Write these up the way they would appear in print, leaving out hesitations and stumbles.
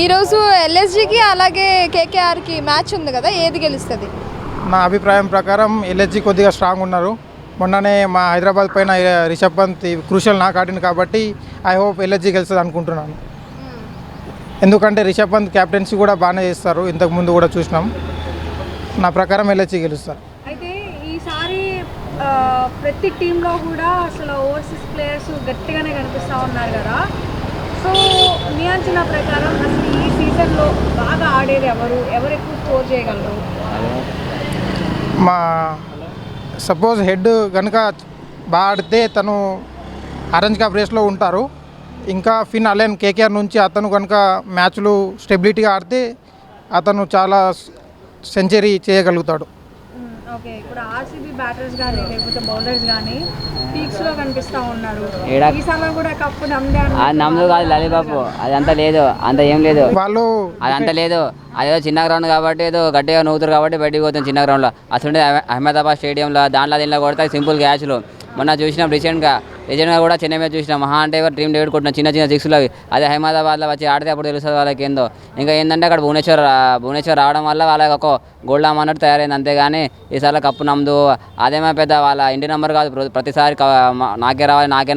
ఈరోజు ఎల్ఎస్జికి అలాగే కేకేఆర్కి మ్యాచ్ ఉంది కదా, ఏది గెలుస్తుంది? నా అభిప్రాయం ప్రకారం ఎల్ఎస్జి కొద్దిగా స్ట్రాంగ్ ఉన్నారు. మొన్ననే మా హైదరాబాద్ పైన రిషబ్ పంత్ క్రూషియల్ నాక్ ఆడింది కాబట్టి ఐ హోప్ ఎల్ఎస్జి గెలుస్తుంది అనుకుంటున్నాను. ఎందుకంటే రిషబ్ పంత్ క్యాప్టెన్సీ కూడా బాగానే చేస్తారు, ఇంతకుముందు కూడా చూసినాం. నా ప్రకారం ఎల్ఎస్జి గెలుస్తారు. అయితే ఈసారి ప్రతి టీంలో కూడా అసలు ఓవర్సీస్ ప్లేయర్స్ గట్టిగానే కనిపిస్తూ ఉన్నారు కదా. సో మీ అంచనా ప్రకారం అసలు ఈ సీజన్లో బాగా ఆడేది ఎవరు ఎక్కువ స్కోర్ చేయగలరు? మా సపోజ్ హెడ్ కనుక బాగా ఆడితే తను ఆరెంజ్ కప్ రేస్లో ఉంటారు. ఇంకా ఫిన్ అలెన్ కేకేఆర్ నుంచి అతను కనుక మ్యాచ్లు స్టెబిలిటీగా ఆడితే అతను చాలా సెంచరీ చేయగలుగుతాడు. ఓకే, ఇప్పుడు ఆర్సీబీ బ్యాటర్స్ కానీ లేకపోతే బౌలర్స్ కానీ పీక్స్లో కనిపిస్తూ ఉన్నారు. ఈసారి కూడా కప్పు నమ్దు కాదు లాలీబాబు, అదంతా లేదు, అంత ఏం లేదు, వాళ్ళు అదంతా లేదు. అదేదో చిన్న గ్రౌండ్ కాబట్టి ఏదో గట్టిగా నవ్వుతారు కాబట్టి బయటికి పోతుంది చిన్న గ్రౌండ్లో. అసలు అహ్మదాబాద్ స్టేడియంలో దీనిలో కొడతాయి సింపుల్ క్యాచ్లు. మొన్న చూసినాం రీసెంట్గా కూడా చెన్నై మ్యాచ్ చూసినాం. మహా అంటే టీమ్ డేవిడ్ కొట్టిన చిన్న చిన్న సిక్స్లు అవి. అదే అహ్మదాబాద్లో వచ్చి ఆడితే అప్పుడు తెలుస్తుంది వాళ్ళకి ఏందో. ఇంకా ఏంటంటే అక్కడ భువనేశ్వర్ రావడం వల్ల వాళ్ళకి ఒక గోల్డ్ అన్నట్టు తయారైంది. అంతేగాని ఈసారి కప్పు నమ్మదు అదేమో పెద్ద వాళ్ళ ఇంటి నెంబర్ కాదు. ప్రతిసారి నాకే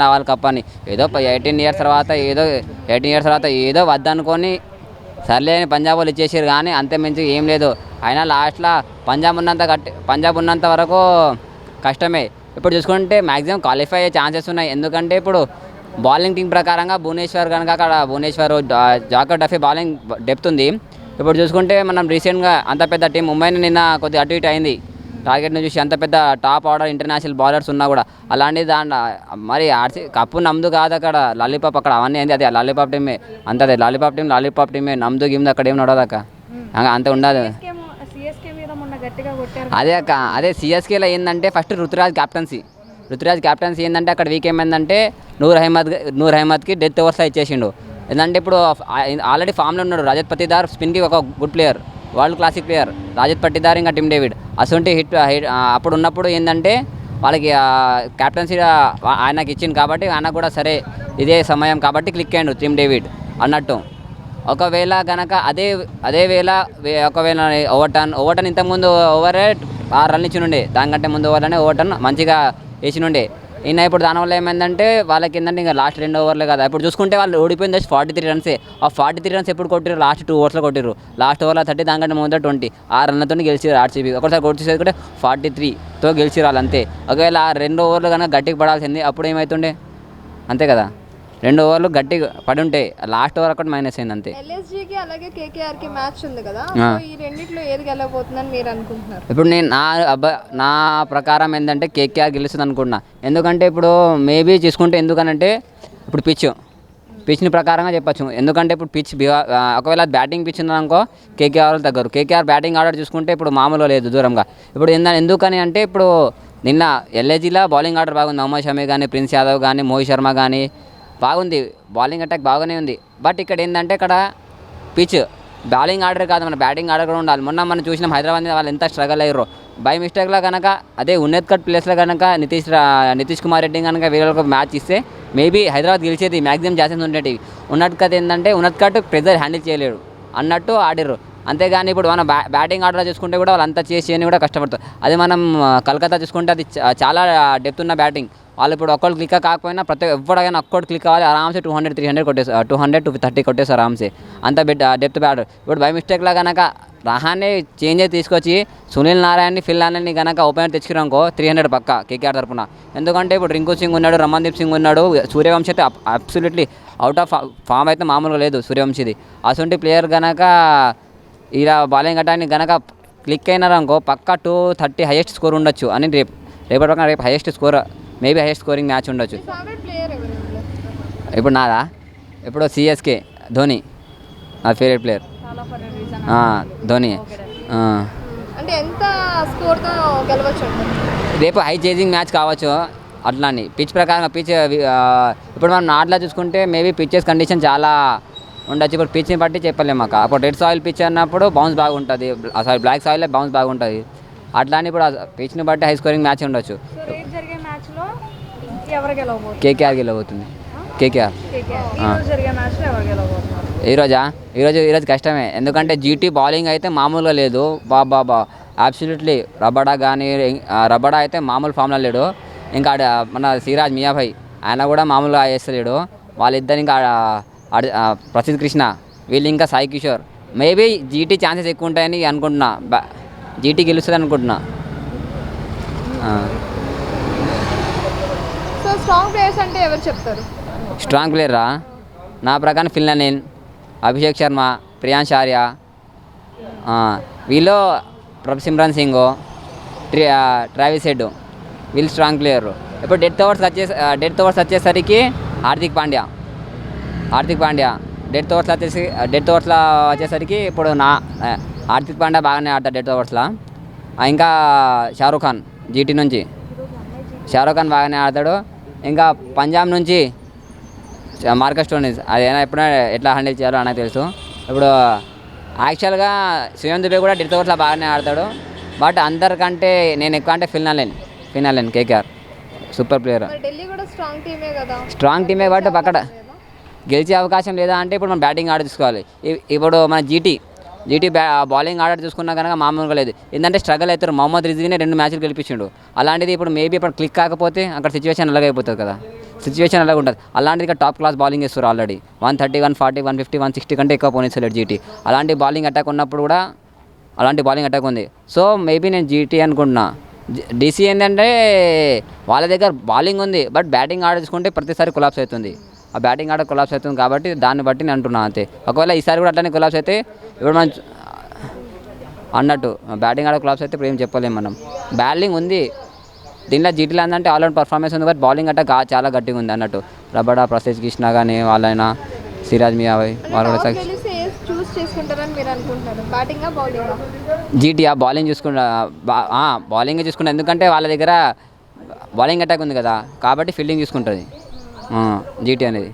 రావాలి కప్ అని ఏదో 18 ఇయర్స్ తర్వాత ఏదో వద్దనుకొని సర్లే అని పంజాబ్ వాళ్ళు ఇచ్చేసారు. కానీ అంతే మించి ఏం లేదు. అయినా లాస్ట్లో పంజాబ్ ఉన్నంత వరకు కష్టమే. ఇప్పుడు చూసుకుంటే మ్యాక్సిమం క్వాలిఫై అయ్యే ఛాన్సెస్ ఉన్నాయి. ఎందుకంటే ఇప్పుడు బౌలింగ్ టీం ప్రకారంగా భువనేశ్వర్ కనుక అక్కడ జాకర్ డఫీ బౌలింగ్ డెప్త్ ఉంది. ఇప్పుడు చూసుకుంటే మనం రీసెంట్గా అంత పెద్ద టీం ముంబైని నిన్న కొద్దిగా అటు ఇటు అయింది టార్గెట్ని చూసి. అంత పెద్ద టాప్ ఆర్డర్ ఇంటర్నేషనల్ బౌలర్స్ ఉన్నా కూడా అలాంటి మరి కప్పు నమ్దు కాదు అక్కడ లాలీపాప్ అక్కడ అవన్నీ అయింది. అదే లాలీపాప్ టీమే అంతే, లాలీపాప్ టీమే నమ్దు గిమ్దు అక్కడ ఏం నడవదు అక్క, అంత ఉండదు. అదే అక్క, అదే సిఎస్కేలో ఏంటంటే ఫస్ట్ రుతురాజ్ క్యాప్టెన్సీ ఏంటంటే అక్కడ వీక్ ఏమైందంటే నూర్ అహ్మద్కి డెత్ ఓవర్స్లో ఇచ్చేసిండు. ఏంటంటే ఇప్పుడు ఆల్రెడీ ఫామ్లో ఉన్నాడు రజత్ పటిదార్, స్పిన్కి ఒక good player, world classic player Rajat Patidar, ఇంకా టిమ్ డేవిడ్ అసొంటి హిట్ అప్పుడు ఉన్నప్పుడు ఏంటంటే వాళ్ళకి క్యాప్టెన్సీ ఆయనకి ఇచ్చింది కాబట్టి ఆయన కూడా సరే ఇదే సమయం కాబట్టి క్లిక్ అయ్యాడు టిమ్ డేవిడ్ అన్నట్టు. ఒకవేళ కనుక ఒకవేళ ఓవర్టన్ ఇంతకుముందు ఓవరే 6 రన్లు ఇచ్చినుండే, దానికంటే ముందు ఓవర్లోనే ఓవర్టన్ మంచిగా వేసినుండే. ఈయన ఇప్పుడు దానివల్ల ఏమైందంటే వాళ్ళకి ఏంటంటే ఇంకా లాస్ట్ 2 ఓవర్లే కదా. ఇప్పుడు చూసుకుంటే వాళ్ళు ఓడిపోయింది 43 రన్సే. ఆ 43 రన్స్ ఎప్పుడు కొట్టిరు? లాస్ట్ 2 ఓవర్స్లో కొట్టిరు. లాస్ట్ ఓవర్లో 30, దానికంటే ముందు 20 6 రన్లతో గెలిచారు ఆర్సీబీ. ఒకసారి కొట్టేసేది కూడా 43తో గెలిచారు వాళ్ళు అంతే. ఒకవేళ ఆ 2 ఓవర్లు కనుక గట్టికి పడాల్సింది అప్పుడు ఏమవుతుండే? అంతే కదా, 2 ఓవర్లు గట్టిగా పడి ఉంటే లాస్ట్ ఓవర్ ఒకటి మైనస్ అయింది అంతే. ఎల్ఎస్జికి అలాగే కేకేఆర్కి మ్యాచ్ ఉంది కదా, ఈ రెండిట్లో ఏది గెలవబోతుందని మీరు అనుకుంటున్నారు? ఇప్పుడు నేను నా ప్రకారం ఏంటంటే కేకేఆర్ గెలుస్తుంది అనుకుంటున్నా. ఎందుకంటే ఇప్పుడు మేబీ చూసుకుంటే ఎందుకనంటే ఇప్పుడు పిచ్ని ప్రకారంగా చెప్పచ్చు. ఎందుకంటే ఇప్పుడు పిచ్ ఒకవేళ బ్యాటింగ్ పిచ్ ఉందనుకో కేకేఆర్ తగ్గరు. కేకేఆర్ బ్యాటింగ్ ఆర్డర్ చూసుకుంటే ఇప్పుడు మామూలుగా లేదు దూరంగా. ఇప్పుడు ఎందుకని అంటే ఇప్పుడు నిన్న ఎల్ఏజీలో బౌలింగ్ ఆర్డర్ బాగుంది. మొహమ్మద్ షమి కానీ, ప్రిన్స్ యాదవ్ కానీ, మోహిత్ శర్మ కానీ బాగుంది, బౌలింగ్ అటాక్ బాగానే ఉంది. బట్ ఇక్కడ ఏంటంటే ఇక్కడ పిచ్ బౌలింగ్ ఆర్డర్ కాదు, మన బ్యాటింగ్ ఆర్డర్ కూడా ఉండాలి. మొన్న మనం చూసినాం హైదరాబాద్ వాళ్ళు ఎంత స్ట్రగల్ అయ్యారో బై మిస్టేక్లో కనుక అదే ఉన్నత్ ప్లేస్లో కనుక నితీష్ కుమార్ రెడ్డి కనుక వీళ్ళకి మ్యాచ్ ఇస్తే మేబీ హైదరాబాద్ గెలిచేది మ్యాక్సిమం ఛాన్సెస్ ఉండేవి. ఉన్నత్ ఏంటంటే ఉన్నత్ ప్రెజర్ హ్యాండిల్ చేయలేడు అన్నట్టు ఆడిర్రు. అంతేగాని ఇప్పుడు మనం బ్యాటింగ్ ఆర్డర్ చూసుకుంటే కూడా వాళ్ళు అంతా చేసి కూడా కష్టపడతారు. అదే మనం కలకత్తా చూసుకుంటే అది చాలా డెప్త్ ఉన్న బ్యాటింగ్. వాళ్ళు ఇప్పుడు ఒక్కళ్ళు క్లిక్ కాకపోయినా ఎవరికైనా ఒక్కటి క్లిక్ కావాలి ఆరామ్సే 200, 300 కొట్టేస్తారు, 200 to 30 కొట్టేస్తారు ఆరామ్సే. అంత డెప్త్ బ్యాటర్. ఇప్పుడు బై మిస్టేక్లో కనుక రహానే చేంజ్ అయితే తీసుకొచ్చి సునీల్ నారాయణని, ఫిల్ ఆనంద్ని కనుక ఓపెనర్ తెచ్చుకున్నాకో 300 పక్క కేకేఆర్ తరపున. ఎందుకంటే ఇప్పుడు రింకు సింగ్ ఉన్నాడు, రమన్దీప్ సింగ్ ఉన్నాడు, సూర్యవంశీ అయితే అబ్సల్యూట్లీ అవుట్ ఆఫ్ ఫామ్ అయితే మామూలుగా లేదు సూర్యవంశీది. అటువంటి ప్లేయర్ కనుక ఇలా బౌలింగ్ అటాక్ని కనుక క్లిక్ అయినారనుకో పక్కా 230 హైయెస్ట్ స్కోర్ ఉండొచ్చు అని రేపు highest score maybe highest scoring match ఉండొచ్చు. ఇప్పుడు నాదా ఇప్పుడు సిఎస్కే ధోని నా ఫేవరెట్ ప్లేయర్, ధోని. అంటే ఎంత స్కోర్తో గెలవచ్చు? రేపు హై చేజింగ్ మ్యాచ్ కావచ్చు అట్లా అని పిచ్ ప్రకారంగా ఇప్పుడు మనం నాట్లా చూసుకుంటే మేబీ పిచ్చెస్ కండిషన్ చాలా ఉండొచ్చు. ఇప్పుడు పిచ్ని బట్టి చెప్పలేము అక్క. అప్పుడు రెడ్ సాయిల్ పిచ్ అన్నప్పుడు బౌన్స్ బాగుంటుంది, సారీ బ్లాక్ సాయిల్లో బౌన్స్ బాగుంటుంది. అట్లా అని ఇప్పుడు పిచ్ని బట్టి హై స్కోరింగ్ మ్యాచ్ ఉండొచ్చు. కేకేఆర్ గెలవబోతుంది. కేకేఆర్. ఈరోజు జరిగే మ్యాచ్లో ఎవరు గెలవబోతున్నారు? ఈరోజు కష్టమే, ఎందుకంటే జీటీ బౌలింగ్ అయితే మామూలుగా లేదు. బాబా అబ్సల్యూట్లీ రబడా అయితే మామూలు ఫామ్లో లేడు. ఇంకా మన సిరాజ్ మియాభాయ్ ఆయన కూడా మామూలుగా వేస్తలేడు. వాళ్ళిద్దరు ఇంకా ప్రసిద్ధ్ కృష్ణ, వీళ్ళు ఇంకా Sai Kishore. Maybe GT chances ఎక్కువ ఉంటాయని అనుకుంటున్నా. జీటీ గెలుస్తుంది అనుకుంటున్నా. సో స్ట్రాంగ్ ప్లేయర్స్ అంటే ఎవరు చెప్తారు? స్ట్రాంగ్ ప్లేయరా నా ప్రకారం ఫిల్ నలీన్, అభిషేక్ శర్మ, ప్రియాంశ్ ఆర్య, వీళ్ళు సిమ్రన్ సింగ్, ట్రావిస్ హెడ్, వీళ్ళు స్ట్రాంగ్ ప్లేయర్. ఇప్పుడు డెత్ ఓవర్స్ వచ్చేసరికి హార్దిక్ పాండ్యా డెత్ ఓవర్స్లో వచ్చేసరికి ఇప్పుడు హార్దిక్ పాండ్యా బాగానే ఆడతాడు డెత్ ఓవర్స్లో. ఇంకా షారూఖ్ ఖాన్ జీటీ నుంచి బాగానే ఆడతాడు. ఇంకా పంజాబ్ నుంచి మార్కస్ స్టోయినిస్, అదైనా ఎప్పుడైనా ఎట్లా హ్యాండిల్ చేయాలో నాకు తెలుసు. ఇప్పుడు యాక్చువల్గా శివం దుబే కూడా డెత్ ఓవర్స్లో బాగానే ఆడతాడు. బట్ అందరికంటే నేను ఎక్కువ అంటే fill Nalin KKR super player. Delhi కూడా స్ట్రాంగ్ టీమే కదా. స్ట్రాంగ్ టీమే బట్ అక్కడ గెలిచే అవకాశం లేదా అంటే ఇప్పుడు మనం బ్యాటింగ్ ఆర్డర్ చూసుకోవాలి. ఇప్పుడు మన జీటీ బౌలింగ్ ఆర్డర్ చూసుకున్నా కనుక మామూలుగా లేదు. ఏంటంటే స్ట్రగల్ అవుతారు. మొహమ్మద్ రిజ్వీనే 2 మ్యాచ్లు గెలిపించిండు. అలాంటిది ఇప్పుడు మేబీ ఇప్పుడు క్లిక్ కాకపోతే అక్కడ సిచ్యువేషన్ అలాగైపోతుంది కదా. సిచ్యువేషన్ అలాగే ఉంటుంది. అలాంటిది ఇక్కడ టాప్ క్లాస్ బౌలింగ్ ఇస్తారు. ఆల్రెడీ 130, 140, 150, 160 కంటే ఎక్కువ పోనిస్తలేడు జీటీ. అలాంటి బౌలింగ్ అటాక్ ఉన్నప్పుడు కూడా అలాంటి బౌలింగ్ అటాక్ ఉంది. సో మేబీ నేను జీటీ అనుకుంటున్నా. డీసీ ఏంటంటే వాళ్ళ దగ్గర బౌలింగ్ ఉంది, బట్ బ్యాటింగ్ ఆర్డర్ చూసుకుంటే ప్రతిసారి కొలాప్స్ అవుతుంది. ఆ బ్యాటింగ్ ఆర్డర్ కొలాప్స్ అవుతుంది కాబట్టి దాన్ని బట్టి నేను అంటున్నాను అంతే. ఒకవేళ ఈసారి కూడా అట్లనే కొలాప్స్ అయితే ఇప్పుడు మనం అన్నట్టు బ్యాటింగ్ ఆర్డర్ కొలాప్స్ అయితే ఇప్పుడు ఏం చెప్పలేము మనం. బౌలింగ్ ఉంది దీంట్లో జీటీలో ఏంటంటే ఆల్రౌండ్ పర్ఫార్మెన్స్ ఉంది, బట్ బౌలింగ్ అట్ట చాలా గట్టిగా ఉంది అన్నట్టు. రబడా, ప్రసిద్ధ్ కృష్ణ కానీ వాళ్ళైనా సిరాజ్ మియాభాయ్ వాళ్ళు కూడా చూస్ చేసుకుంటారని మీరు అనుకుంటున్నారు? బ్యాటింగా బౌలింగా? జీటీ బౌలింగ్ బౌలింగ్ చూసుకుంటా, ఎందుకంటే వాళ్ళ దగ్గర బౌలింగ్ అటాక్ ఉంది కదా, కాబట్టి ఫీల్డింగ్ చూసుకుంటుంది జీటీ అనేది.